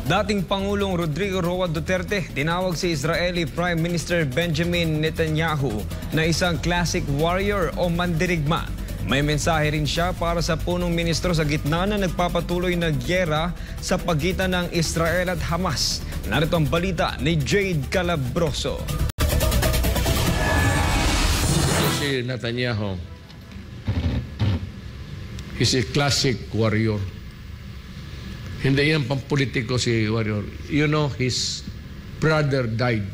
Dating Pangulong Rodrigo Roa Duterte tinawag si Israeli Prime Minister Benjamin Netanyahu na isang classic warrior o mandirigma. May mensahe rin siya para sa punong ministro sa gitna na nagpapatuloy na gyera sa pagitan ng Israel at Hamas. Narito ang balita ni Jade Calabroso. Si Netanyahu, he's a classic warrior. Hindi yan pampolitiko si warrior. You know, his brother died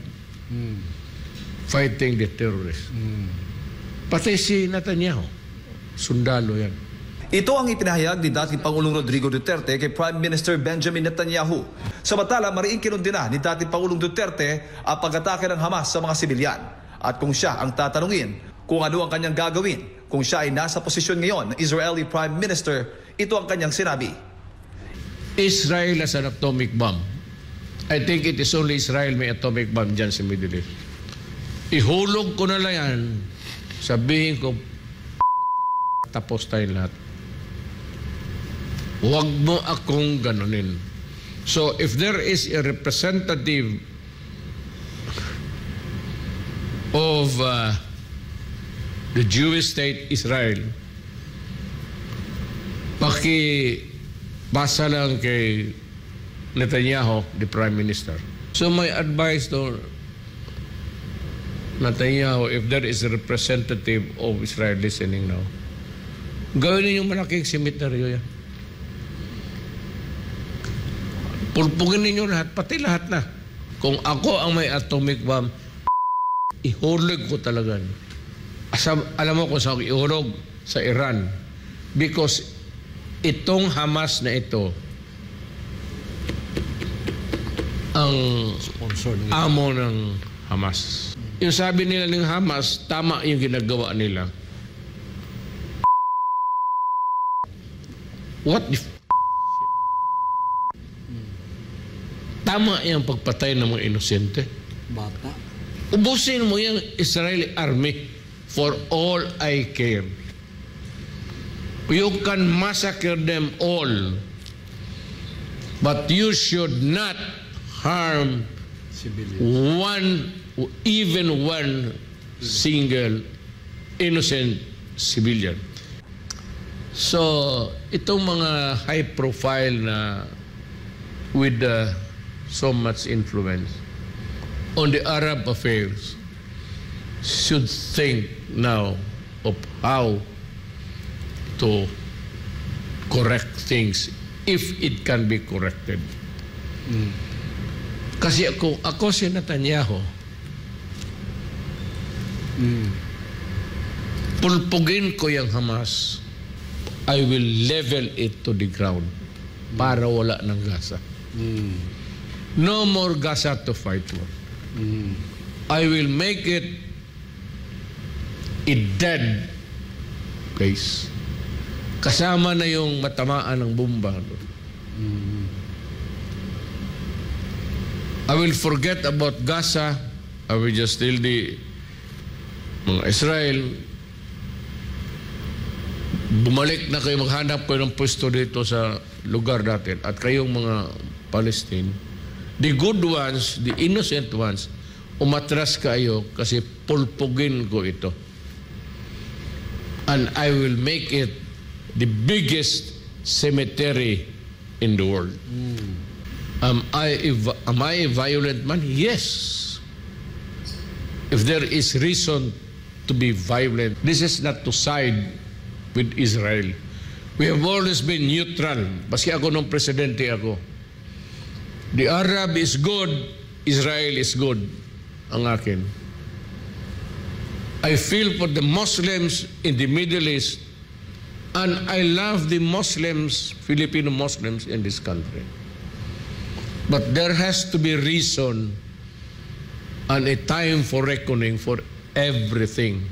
fighting the terrorists. Pati si Netanyahu, sundalo yan. Ito ang ipinahayag ni dating Pangulong Rodrigo Duterte kay Prime Minister Benjamin Netanyahu. Samantala, mariing kinundina ni dating Pangulong Duterte ang pag-atake ng Hamas sa mga sibilyan. At kung siya ang tatanungin kung ano ang kanyang gagawin, kung siya ay nasa posisyon ngayon ng Israeli Prime Minister, ito ang kanyang sinabi. Israel has an atomic bomb. I think it is only Israel may atomic bomb dyan sa Middle East. Ihulog ko na lang yan. Sabihin ko, tapos tayo lahat. Huwag mo akong ganunin. So if there is a representative of the Jewish state Israel, basa lang kay Netanyahu, the Prime Minister. So my advice to Netanyahu, if there is a representative of Israel listening now, gawin ninyong malaking cemetery yan. Pulpugin ninyo lahat, pati lahat na. Kung ako ang may atomic bomb, ihulog ko talaga. Alam mo kung saan ihulog? Sa Iran. Because itong Hamas na ito ang amo ng Hamas. Yung sabi nila ng Hamas, tama yung ginagawa nila. What if tama yung pagpatay ng mga inosente? Bata. Ubusin mo yung Israeli army for all I care. You can massacre them all, but you should not harm even one single innocent civilian. So, itong mga high profile na with so much influence on the Arab affairs should think now of how to correct things if it can be corrected. Kasi ako si Netanyahu, pulpugin ko yung Hamas, I will level it to the ground para wala ng Gaza. No more Gaza to fight for. I will make it a dead place. Kasama na yung matamaan ng bomba. I will forget about Gaza. I will just tell the mga Israel, bumalik na kayo, maghanap kayo ng pwesto dito sa lugar natin. At kayong mga Palestine, the good ones, the innocent ones, umatras kayo kasi pulpugin ko ito. And I will make it the biggest cemetery in the world. Am I a violent man? Yes. If there is reason to be violent, this is not to side with Israel. We have always been neutral. Baski ako nung presidente ako. The Arab is good, Israel is good. Ang akin. I feel for the Muslims in the Middle East, and I love the Muslims, Filipino Muslims in this country. But there has to be reason and a time for reckoning for everything.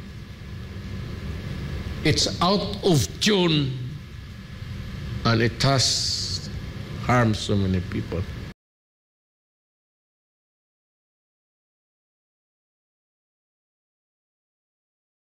It's out of tune and it has harmed so many people.